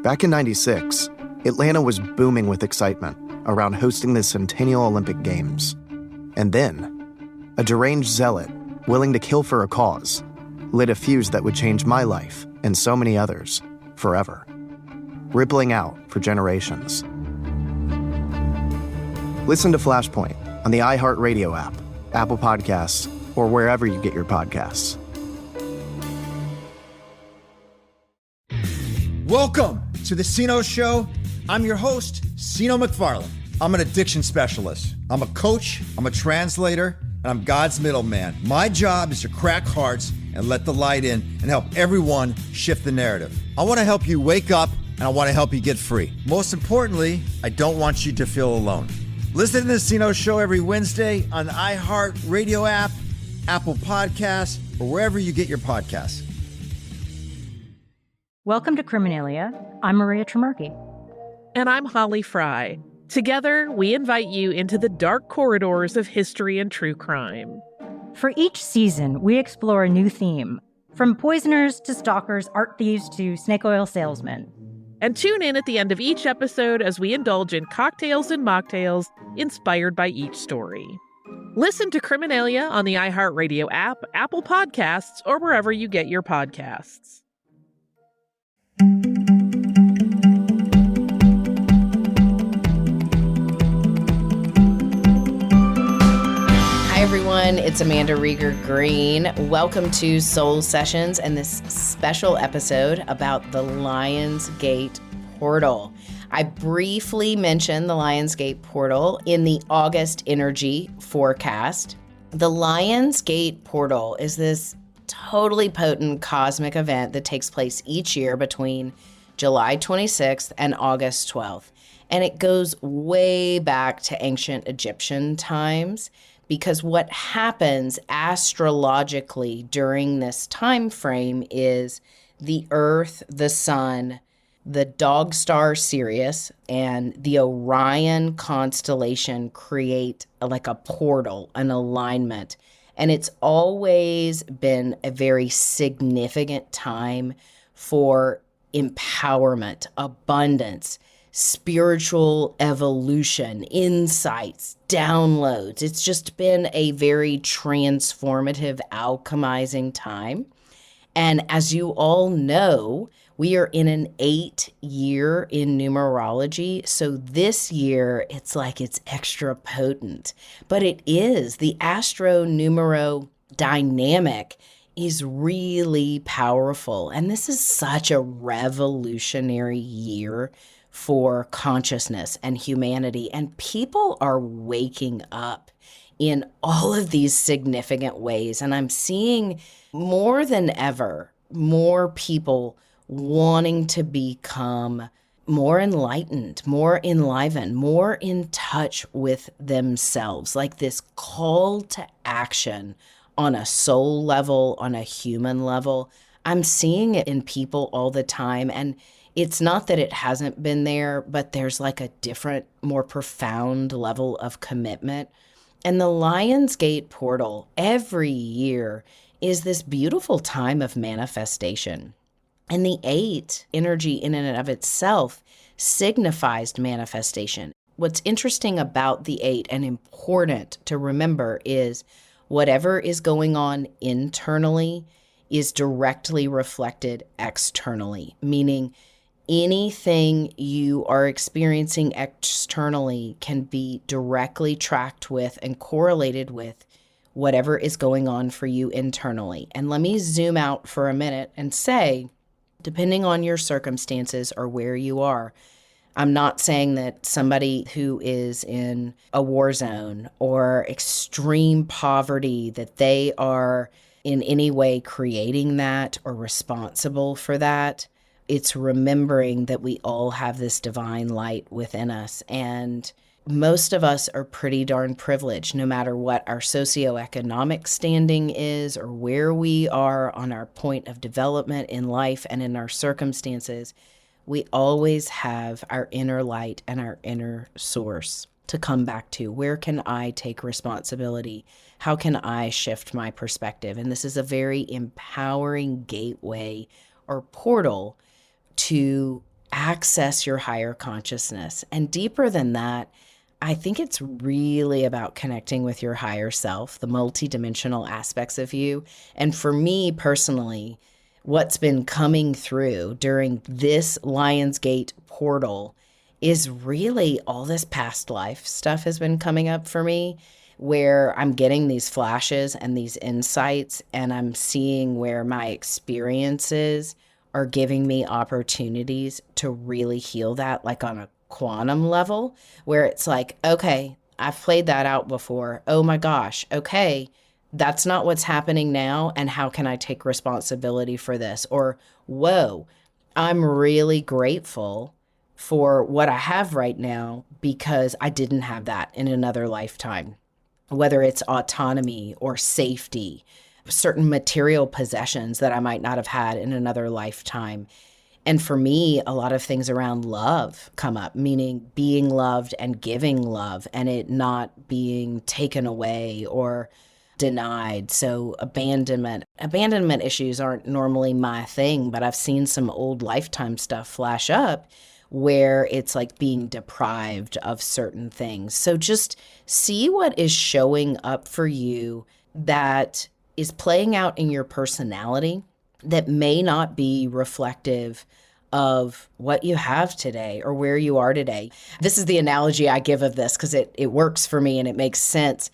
Back in '96, Atlanta was booming with excitement around hosting the Centennial Olympic Games. And then, a deranged zealot, willing to kill for a cause, lit a fuse that would change my life and so many others forever, rippling out for generations. Listen to Flashpoint on the iHeartRadio app, Apple Podcasts, or wherever you get your podcasts. Welcome to the Sino Show. I'm your host, Sino McFarland. I'm an addiction specialist. I'm a coach, I'm a translator, and I'm God's middleman. My job is to crack hearts and let the light in and help everyone shift the narrative. I want to help you wake up, and I want to help you get free. Most importantly, I don't want you to feel alone. Listen to the Sino Show every Wednesday on the iHeartRadio app, Apple Podcasts, or wherever you get your podcasts. Welcome to Criminalia. I'm Maria Tremerky. And I'm Holly Fry. Together, we invite you into the dark corridors of history and true crime. For each season, we explore a new theme, from poisoners to stalkers, art thieves to snake oil salesmen. And tune in at the end of each episode as we indulge in cocktails and mocktails inspired by each story. Listen to Criminalia on the iHeartRadio app, Apple Podcasts, or wherever you get your podcasts. Hi, everyone. It's Amanda Rieger Green. Welcome to Soul Sessions and this special episode about the Lionsgate Portal. I briefly mentioned the Lionsgate Portal in the August energy forecast. The Lionsgate Portal is this totally potent cosmic event that takes place each year between July 26th and August 12th. And it goes way back to ancient Egyptian times, because what happens astrologically during this time frame is the Earth, the Sun, the dog star Sirius, and the Orion constellation create like a portal, an alignment. And it's always been a very significant time for empowerment, abundance, spiritual evolution, insights, downloads. It's just been a very transformative, alchemizing time. And as you all know, we are in an 8-year in numerology. So this year, it's like it's extra potent. But it is. The astro-numero dynamic is really powerful. And this is such a revolutionary year for consciousness and humanity. And people are waking up in all of these significant ways. And I'm seeing more than ever, more people wanting to become more enlightened, more enlivened, more in touch with themselves, like this call to action on a soul level, on a human level. I'm seeing it in people all the time. And it's not that it hasn't been there, but there's like a different, more profound level of commitment. And the Lionsgate Portal every year is this beautiful time of manifestation. And the 8 energy in and of itself signifies manifestation. What's interesting about the 8 and important to remember is whatever is going on internally is directly reflected externally, meaning anything you are experiencing externally can be directly tracked with and correlated with whatever is going on for you internally. And let me zoom out for a minute and say, depending on your circumstances or where you are, I'm not saying that somebody who is in a war zone or extreme poverty, that they are in any way creating that or responsible for that. It's remembering that we all have this divine light within us. And most of us are pretty darn privileged, no matter what our socioeconomic standing is or where we are on our point of development in life and in our circumstances. We always have our inner light and our inner source to come back to. Where can I take responsibility? How can I shift my perspective? And this is a very empowering gateway or portal to access your higher consciousness. And deeper than that, I think it's really about connecting with your higher self, the multidimensional aspects of you. And for me personally, what's been coming through during this Lionsgate portal is really all this past life stuff has been coming up for me, where I'm getting these flashes and these insights, and I'm seeing where my experiences are giving me opportunities to really heal that, like on a quantum level, where it's like, okay, I've played that out before. Oh my gosh, okay, that's not what's happening now. And how can I take responsibility for this? Or, whoa, I'm really grateful for what I have right now because I didn't have that in another lifetime. Whether it's autonomy or safety, certain material possessions that I might not have had in another lifetime. And for me, a lot of things around love come up, meaning being loved and giving love and it not being taken away or denied. So abandonment issues aren't normally my thing, but I've seen some old lifetime stuff flash up where it's like being deprived of certain things. So just see what is showing up for you that is playing out in your personality that may not be reflective of what you have today or where you are today. This is the analogy I give of this because it works for me and it makes sense,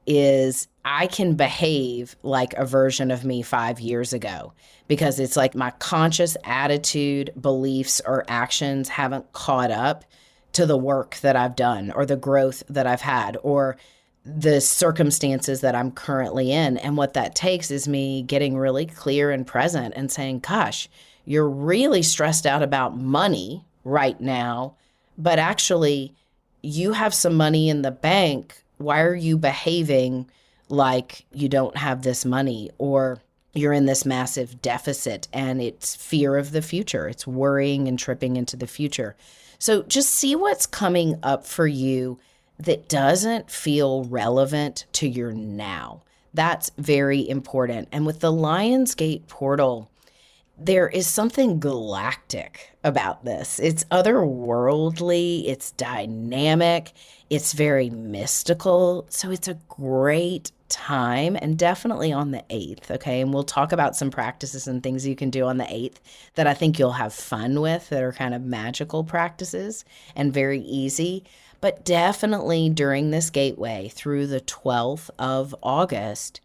is I can behave like a version of me 5 years ago because it's like my conscious attitude, beliefs, or actions haven't caught up to the work that I've done or the growth that I've had or the circumstances that I'm currently in. And what that takes is me getting really clear and present and saying, gosh, you're really stressed out about money right now, but actually you have some money in the bank. Why are you behaving like you don't have this money or you're in this massive deficit? And it's fear of the future. It's worrying and tripping into the future. So just see what's coming up for you that doesn't feel relevant to your now. That's very important. And with the Lionsgate portal, there is something galactic about this. It's otherworldly, it's dynamic, it's very mystical. So it's a great time, and definitely on the 8th, okay? And we'll talk about some practices and things you can do on the 8th that I think you'll have fun with that are kind of magical practices and very easy. But definitely during this gateway through the 12th of August,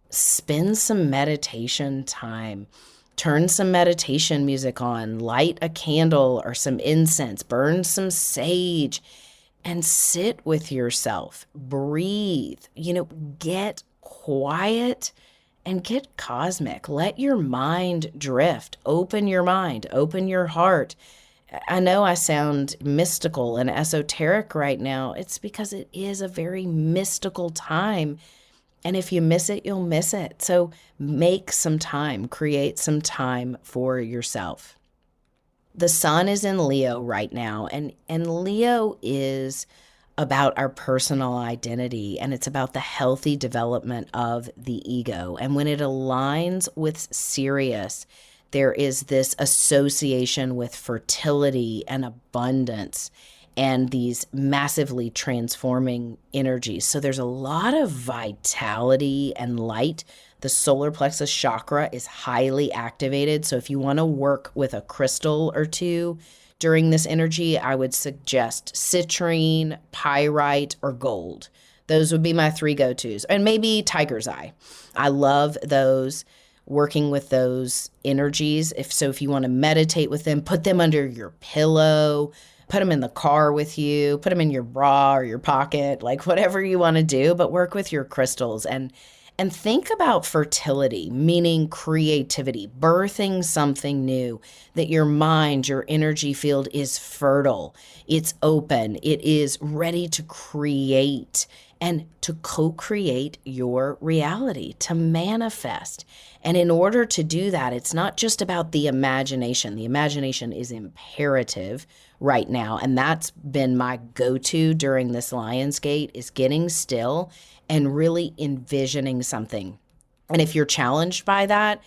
spend some meditation time. Turn some meditation music on, light a candle or some incense, burn some sage, and sit with yourself. Breathe, get quiet and get cosmic. Let your mind drift. Open your mind, open your heart. I know I sound mystical and esoteric right now. It's because it is a very mystical time. And if you miss it, you'll miss it. So make some time, create some time for yourself. The sun is in Leo right now, and Leo is about our personal identity, and it's about the healthy development of the ego. And when it aligns with Sirius, there is this association with fertility and abundance and these massively transforming energies. So there's a lot of vitality and light. The solar plexus chakra is highly activated. So if you want to work with a crystal or two during this energy, I would suggest citrine, pyrite, or gold. Those would be my 3 go-tos. And maybe tiger's eye. I love those. Working with those energies. If you want to meditate with them, put them under your pillow, put them in the car with you, put them in your bra or your pocket, like whatever you want to do, but work with your crystals and think about fertility, meaning creativity, birthing something new, that your mind, your energy field is fertile, it's open, it is ready to create and to co-create your reality, to manifest. And in order to do that, it's not just about the imagination. The imagination is imperative right now. And that's been my go-to during this Lionsgate, is getting still and really envisioning something. And if you're challenged by that,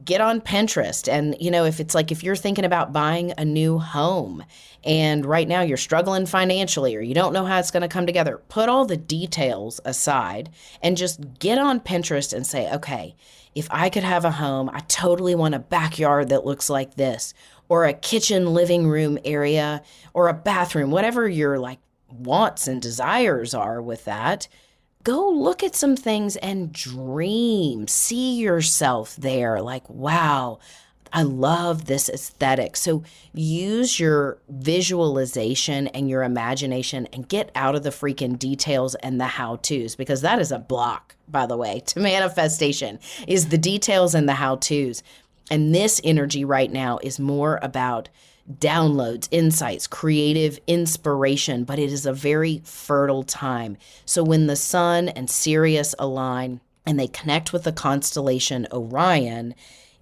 get on Pinterest. And, if you're thinking about buying a new home and right now you're struggling financially or you don't know how it's going to come together, put all the details aside and just get on Pinterest and say, okay, if I could have a home, I totally want a backyard that looks like this, or a kitchen living room area, or a bathroom, whatever your wants and desires are with that. Go look at some things and dream. See yourself there. Wow, I love this aesthetic. So use your visualization and your imagination and get out of the freaking details and the how-tos, because that is a block, by the way, to manifestation, is the details and the how-tos. And this energy right now is more about downloads, insights, creative inspiration, but it is a very fertile time. So when the sun and Sirius align and they connect with the constellation Orion,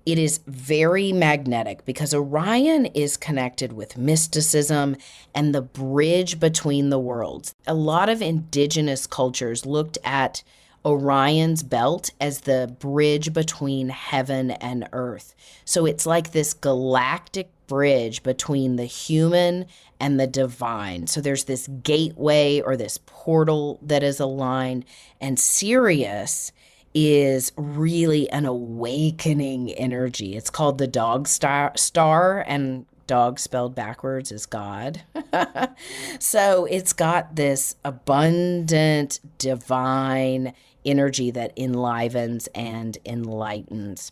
it is very magnetic because Orion is connected with mysticism and the bridge between the worlds. A lot of indigenous cultures looked at Orion's belt as the bridge between heaven and earth. So it's like this galactic bridge between the human and the divine. So there's this gateway or this portal that is aligned, and Sirius is really an awakening energy. It's called the dog star, and dog spelled backwards is God. So it's got this abundant divine energy that enlivens and enlightens.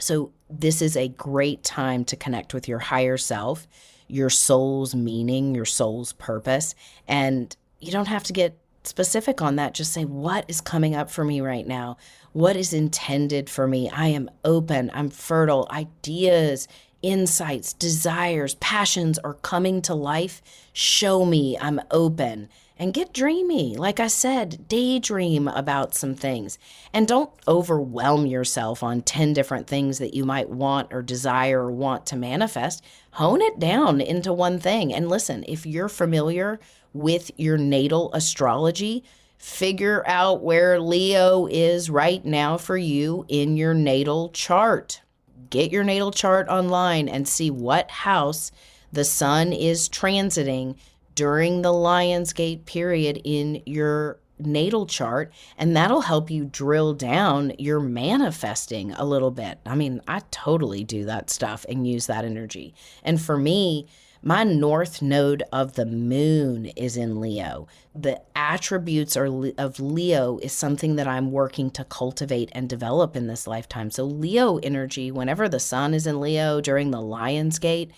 So this is a great time to connect with your higher self, your soul's meaning, your soul's purpose. And you don't have to get specific on that. Just say, what is coming up for me right now? What is intended for me? I am open. I'm fertile. Ideas, insights, desires, passions are coming to life. Show me I'm open. And get dreamy. Like I said, daydream about some things. And don't overwhelm yourself on 10 different things that you might want or desire or want to manifest. Hone it down into one thing. And listen, if you're familiar with your natal astrology, figure out where Leo is right now for you in your natal chart. Get your natal chart online and see what house the sun is transiting during the Lionsgate period in your natal chart, and that'll help you drill down your manifesting a little bit. I mean, I totally do that stuff and use that energy. And for me, my north node of the moon is in Leo. The attributes of Leo is something that I'm working to cultivate and develop in this lifetime. So Leo energy, whenever the sun is in Leo during the Lionsgate,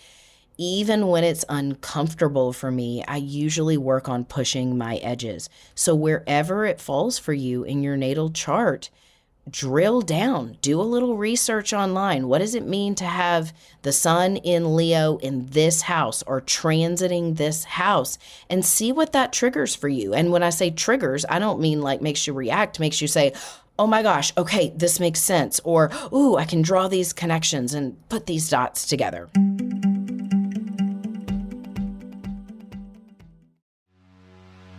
even when it's uncomfortable for me, I usually work on pushing my edges. So wherever it falls for you in your natal chart, drill down, do a little research online. What does it mean to have the sun in Leo in this house or transiting this house, and see what that triggers for you? And when I say triggers, I don't mean like makes you react, makes you say, oh my gosh, okay, this makes sense. Or, ooh, I can draw these connections and put these dots together.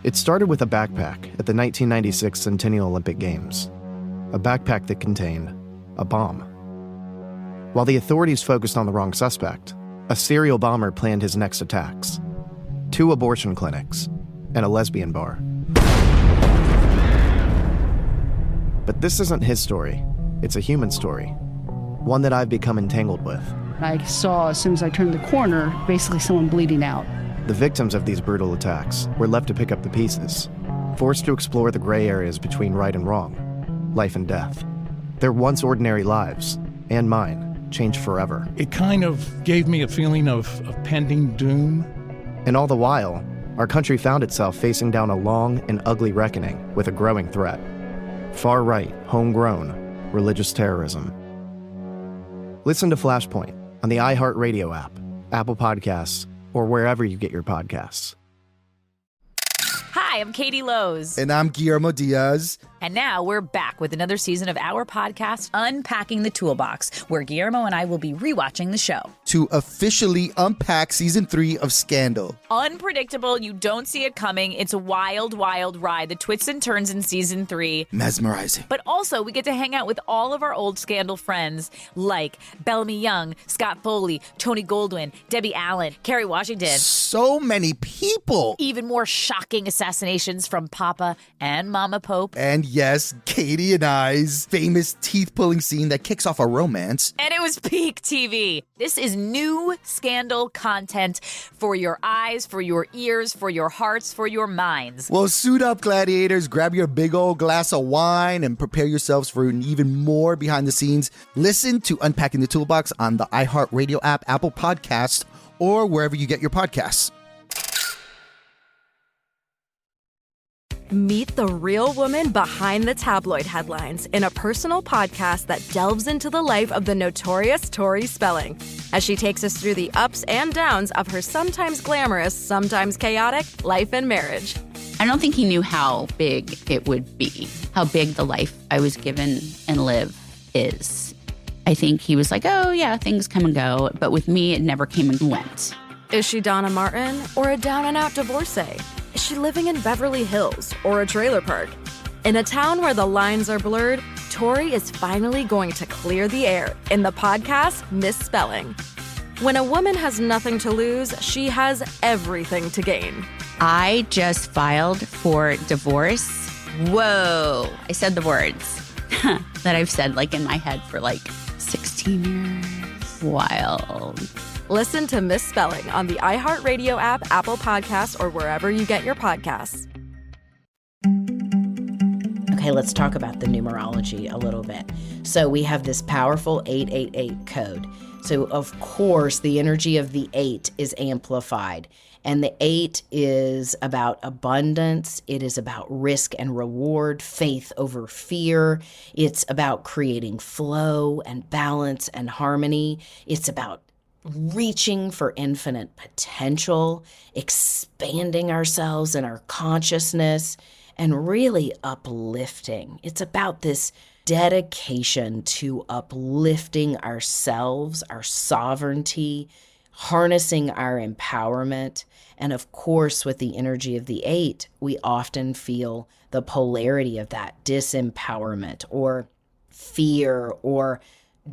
It started with a backpack at the 1996 Centennial Olympic Games, a backpack that contained a bomb. While the authorities focused on the wrong suspect, a serial bomber planned his next attacks: 2 abortion clinics and a lesbian bar. But this isn't his story. It's a human story, one that I've become entangled with. I saw, as soon as I turned the corner, basically someone bleeding out. The victims of these brutal attacks were left to pick up the pieces, forced to explore the gray areas between right and wrong, life and death. Their once ordinary lives, and mine, changed forever. It kind of gave me a feeling of pending doom. And all the while, our country found itself facing down a long and ugly reckoning with a growing threat: far-right, homegrown, religious terrorism. Listen to Flashpoint on the iHeartRadio app, Apple Podcasts, or wherever you get your podcasts. Hi, I'm Katie Lowe's. And I'm Guillermo Diaz. And now we're back with another season of our podcast, Unpacking the Toolbox, where Guillermo and I will be rewatching the show. To officially unpack season 3 of Scandal. Unpredictable, you don't see it coming. It's a wild, wild ride. The twists and turns in season 3. Mesmerizing. But also, we get to hang out with all of our old Scandal friends like Bellamy Young, Scott Foley, Tony Goldwyn, Debbie Allen, Kerry Washington. So many people. Even more shocking assassinations from Papa and Mama Pope. And yes, Katie and I's famous teeth-pulling scene that kicks off a romance. And it was peak TV. This is new Scandal content for your eyes, for your ears, for your hearts, for your minds. Well, suit up, gladiators. Grab your big old glass of wine and prepare yourselves for an even more behind the scenes. Listen to Unpacking the Toolbox on the iHeartRadio app, Apple Podcasts, or wherever you get your podcasts. Meet the real woman behind the tabloid headlines in a personal podcast that delves into the life of the notorious Tori Spelling as she takes us through the ups and downs of her sometimes glamorous, sometimes chaotic life and marriage. I don't think he knew how big it would be, how big the life I was given and live is. I think he was like, oh yeah, things come and go. But with me, it never came and went. Is she Donna Martin or a down-and-out divorcee? Is she living in Beverly Hills or a trailer park? In a town where the lines are blurred, Tori is finally going to clear the air in the podcast Misspelling. When a woman has nothing to lose, she has everything to gain. I just filed for divorce. Whoa. I said the words that I've said like in my head for like 16 years. Wild. Listen to Misspelling on the iHeartRadio app, Apple Podcasts, or wherever you get your podcasts. Okay, let's talk about the numerology a little bit. So we have this powerful 888 code. So of course, the energy of the 8 is amplified. And the 8 is about abundance. It is about risk and reward, faith over fear. It's about creating flow and balance and harmony. It's about reaching for infinite potential, expanding ourselves and our consciousness, and really uplifting. It's about this dedication to uplifting ourselves, our sovereignty, harnessing our empowerment. And of course, with the energy of the 8, we often feel the polarity of that disempowerment or fear or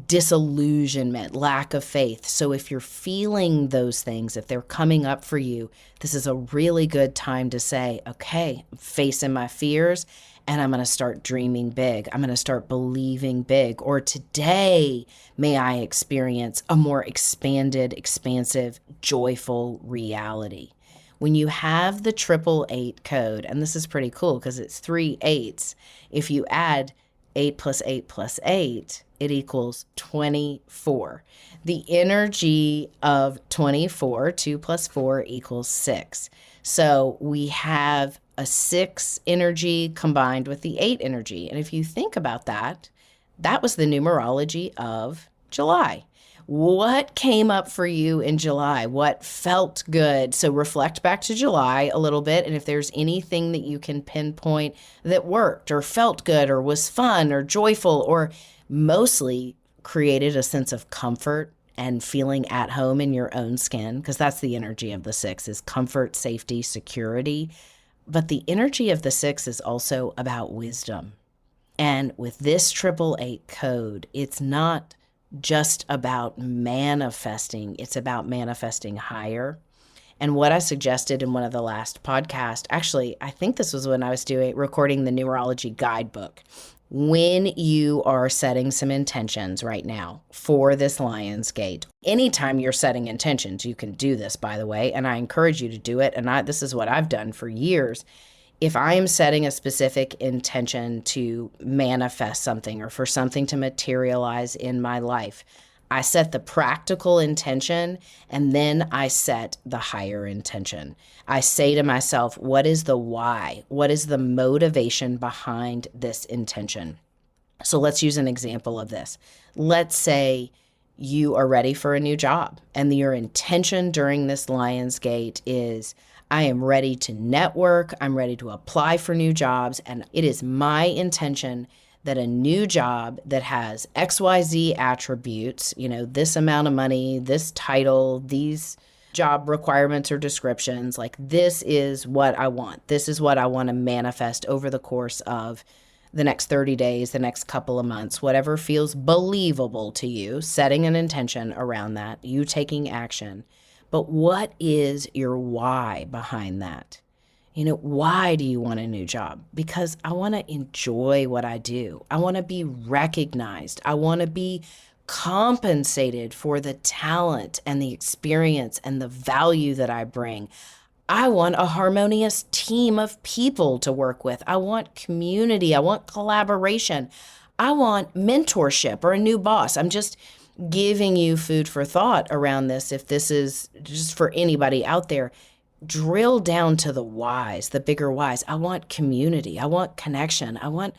disillusionment, lack of faith. So if you're feeling those things, if they're coming up for you, this is a really good time to say, okay, I'm facing my fears and I'm going to start dreaming big. I'm going to start believing big. Or today, may I experience a more expanded, expansive, joyful reality. When you have the 888 code, and this is pretty cool because it's 3 8s, if you add 8 plus 8 plus 8, it equals 24. The energy of 24, 2 plus 4 equals 6. So we have a 6 energy combined with the 8 energy. And if you think about that, that was the numerology of July. What came up for you in July? What felt good? So reflect back to July a little bit. And if there's anything that you can pinpoint that worked or felt good or was fun or joyful or mostly created a sense of comfort and feeling at home in your own skin, because that's the energy of the 6 is comfort, safety, security. But the energy of the 6 is also about wisdom. And with this 888 code, it's not just about manifesting, it's about manifesting higher. And what I suggested in one of the last podcasts, actually, I think this was when I was recording the numerology guidebook. When you are setting some intentions right now for this Lion's Gate, anytime you're setting intentions, you can do this, by the way, and I encourage you to do it. And this is what I've done for years. If I am setting a specific intention to manifest something or for something to materialize in my life, I set the practical intention and then I set the higher intention. I say to myself, what is the why? What is the motivation behind this intention? So let's use an example of this. Let's say you are ready for a new job and your intention during this Lion's Gate is, I am ready to network. I'm ready to apply for new jobs. And it is my intention that a new job that has XYZ attributes, this amount of money, this title, these job requirements or descriptions, like this is what I want. This is what I want to manifest over the course of the next 30 days, the next couple of months, whatever feels believable to you, setting an intention around that, you taking action. But what is your why behind that? Why do you want a new job? Because I want to enjoy what I do. I want to be recognized. I want to be compensated for the talent and the experience and the value that I bring. I want a harmonious team of people to work with. I want community. I want collaboration. I want mentorship or a new boss. I'm just giving you food for thought around this. If this is just for anybody out there, drill down to the whys, the bigger whys. I want community. I want connection. I want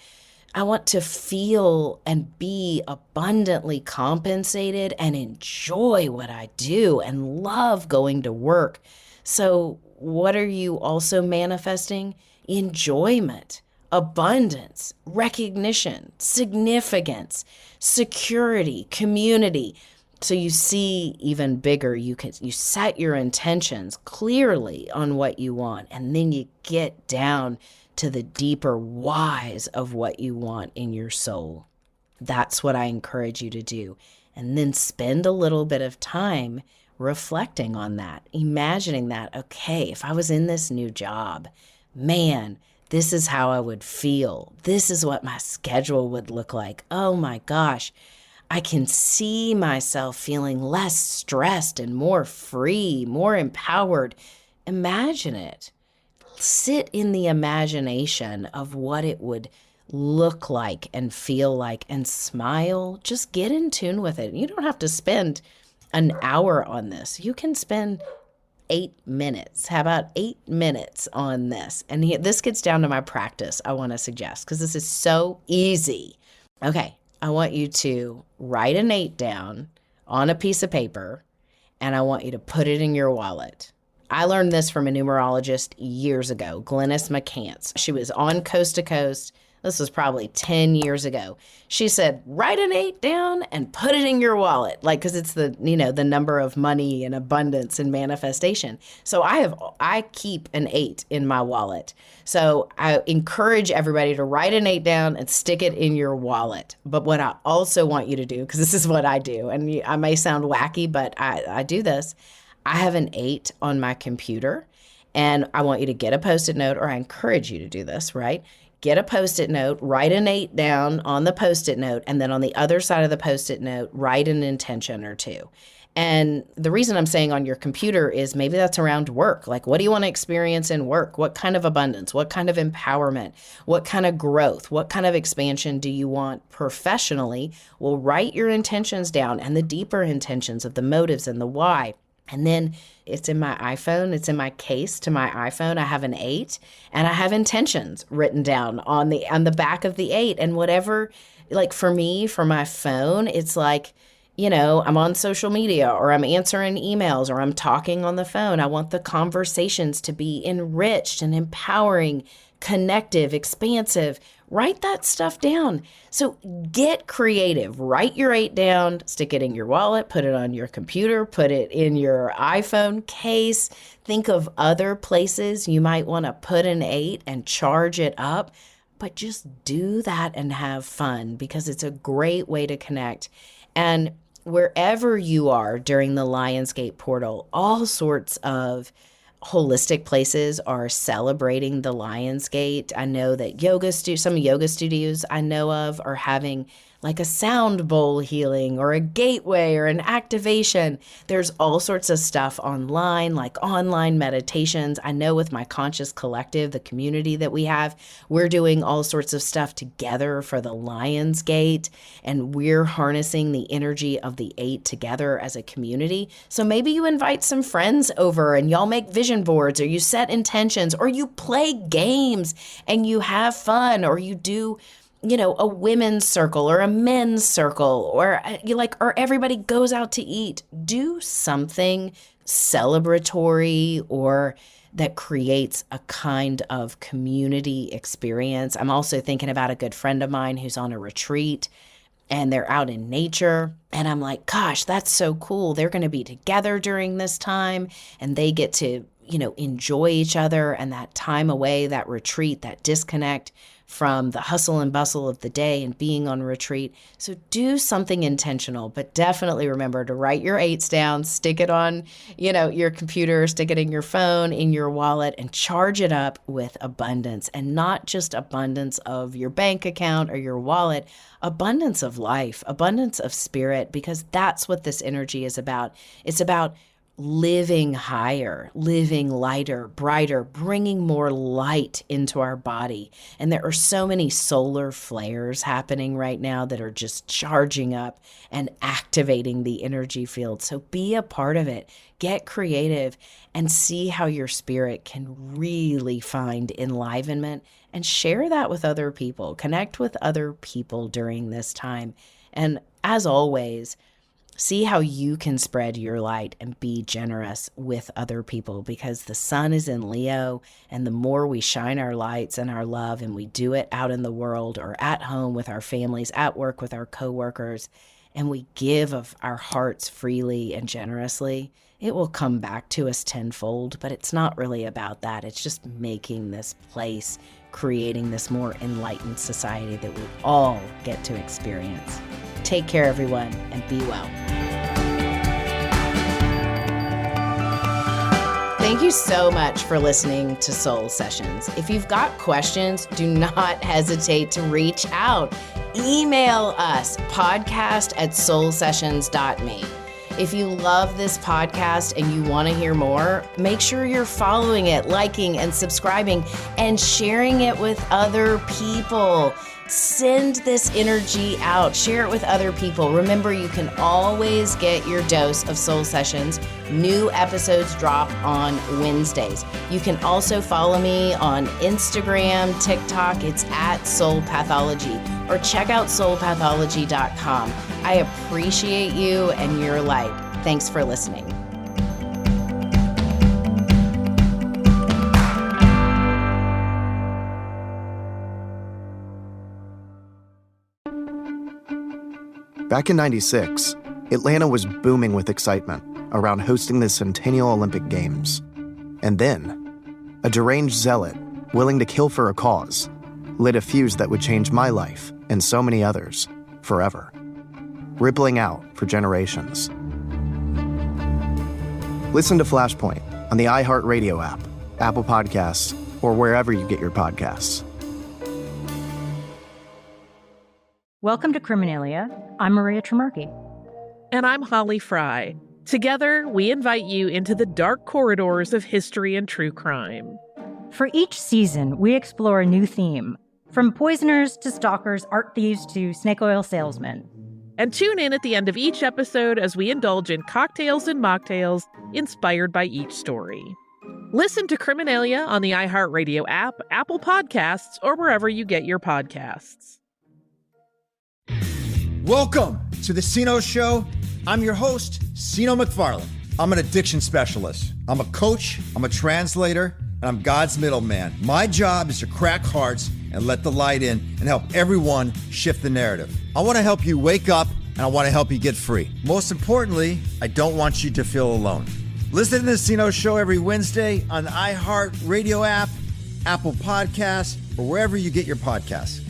to feel and be abundantly compensated and enjoy what I do and love going to work. So what are you also manifesting? Enjoyment, abundance, recognition, significance, security, community. So you see even bigger, you set your intentions clearly on what you want, and then you get down to the deeper whys of what you want in your soul. That's what I encourage you to do. And then spend a little bit of time reflecting on that, imagining that, okay, if I was in this new job, man, this is how I would feel. This is what my schedule would look like. Oh my gosh, I can see myself feeling less stressed and more free, more empowered. Imagine it. Sit in the imagination of what it would look like and feel like and smile. Just get in tune with it. You don't have to spend an hour on this. You can spend 8 minutes. How about 8 minutes on this? And this gets down to my practice I want to suggest, because this is so easy. Okay, I want you to write an 8 down on a piece of paper, and I want you to put it in your wallet. I learned this from a numerologist years ago, Glennis McCants. She was on Coast to Coast. This was probably 10 years ago. She said, write an 8 down and put it in your wallet. Because it's the number of money and abundance and manifestation. So I keep an 8 in my wallet. So I encourage everybody to write an 8 down and stick it in your wallet. But what I also want you to do, because this is what I do, and I may sound wacky, but I do this. I have an 8 on my computer, and I want you to get a Post-it note, or I encourage you to do this, right? Get a Post-it note, write an 8 down on the Post-it note, and then on the other side of the Post-it note, write an intention or 2. And the reason I'm saying on your computer is maybe that's around work. Like, what do you want to experience in work? What kind of abundance? What kind of empowerment? What kind of growth? What kind of expansion do you want professionally? Well, write your intentions down and the deeper intentions of the motives and the why. And then it's in my iPhone. It's in my case to my iPhone. I have an 8, and I have intentions written down on the back of the 8. And whatever, like for me, for my phone, it's like, I'm on social media, or I'm answering emails, or I'm talking on the phone. I want the conversations to be enriched and empowering, connective, expansive. Write that stuff down. So get creative. Write your 8 down, stick it in your wallet, put it on your computer, put it in your iPhone case. Think of other places you might want to put an 8 and charge it up. But just do that and have fun, because it's a great way to connect. And wherever you are during the Lionsgate portal, all sorts of holistic places are celebrating the Lionsgate. I know that some yoga studios I know of are having like a sound bowl healing or a gateway or an activation. There's all sorts of stuff online, like online meditations. I know with my Conscious Collective, the community that we have, we're doing all sorts of stuff together for the Lionsgate, and we're harnessing the energy of the 8 together as a community. So maybe you invite some friends over and y'all make vision boards, or you set intentions, or you play games and you have fun, or you do a women's circle or a men's circle, or everybody goes out to eat. Do something celebratory or that creates a kind of community experience. I'm also thinking about a good friend of mine who's on a retreat and they're out in nature. And I'm like, gosh, that's so cool. They're going to be together during this time and they get to, enjoy each other and that time away, that retreat, that disconnect from the hustle and bustle of the day and being on retreat. So do something intentional, but definitely remember to write your 8s down, stick it on, your computer, stick it in your phone, in your wallet, and charge it up with abundance. And not just abundance of your bank account or your wallet, abundance of life, abundance of spirit, because that's what this energy is about. It's about living higher, living lighter, brighter, bringing more light into our body. And there are so many solar flares happening right now that are just charging up and activating the energy field. So be a part of it. Get creative and see how your spirit can really find enlivenment and share that with other people. Connect with other people during this time. And as always, see how you can spread your light and be generous with other people, because the sun is in Leo, and the more we shine our lights and our love, and we do it out in the world or at home with our families, at work with our coworkers, and we give of our hearts freely and generously, it will come back to us tenfold. But it's not really about that. It's just making this place, creating this more enlightened society that we all get to experience. Take care, everyone, and be well. Thank you so much for listening to Soul Sessions. If you've got questions, do not hesitate to reach out. Email us, podcast@soulsessions.me. If you love this podcast and you want to hear more, make sure you're following it, liking and subscribing, and sharing it with other people. Send this energy out. Share it with other people. Remember, you can always get your dose of Soul Sessions. New episodes drop on Wednesdays. You can also follow me on Instagram, TikTok. It's @soulpathology, or check out soulpathology.com. I appreciate you and your light. Thanks for listening. Back in '96, Atlanta was booming with excitement around hosting the Centennial Olympic Games. And then, a deranged zealot, willing to kill for a cause, lit a fuse that would change my life and so many others forever, rippling out for generations. Listen to Flashpoint on the iHeartRadio app, Apple Podcasts, or wherever you get your podcasts. Welcome to Criminalia. I'm Maria Tremarchi. And I'm Holly Fry. Together, we invite you into the dark corridors of history and true crime. For each season, we explore a new theme, from poisoners to stalkers, art thieves to snake oil salesmen. And tune in at the end of each episode as we indulge in cocktails and mocktails inspired by each story. Listen to Criminalia on the iHeartRadio app, Apple Podcasts, or wherever you get your podcasts. Welcome to the Sino Show. I'm your host, Sino McFarlane. I'm an addiction specialist. I'm a coach, I'm a translator, and I'm God's middleman. My job is to crack hearts and let the light in and help everyone shift the narrative. I want to help you wake up, and I want to help you get free. Most importantly, I don't want you to feel alone. Listen to the Sino Show every Wednesday on the iHeartRadio app, Apple Podcasts, or wherever you get your podcasts.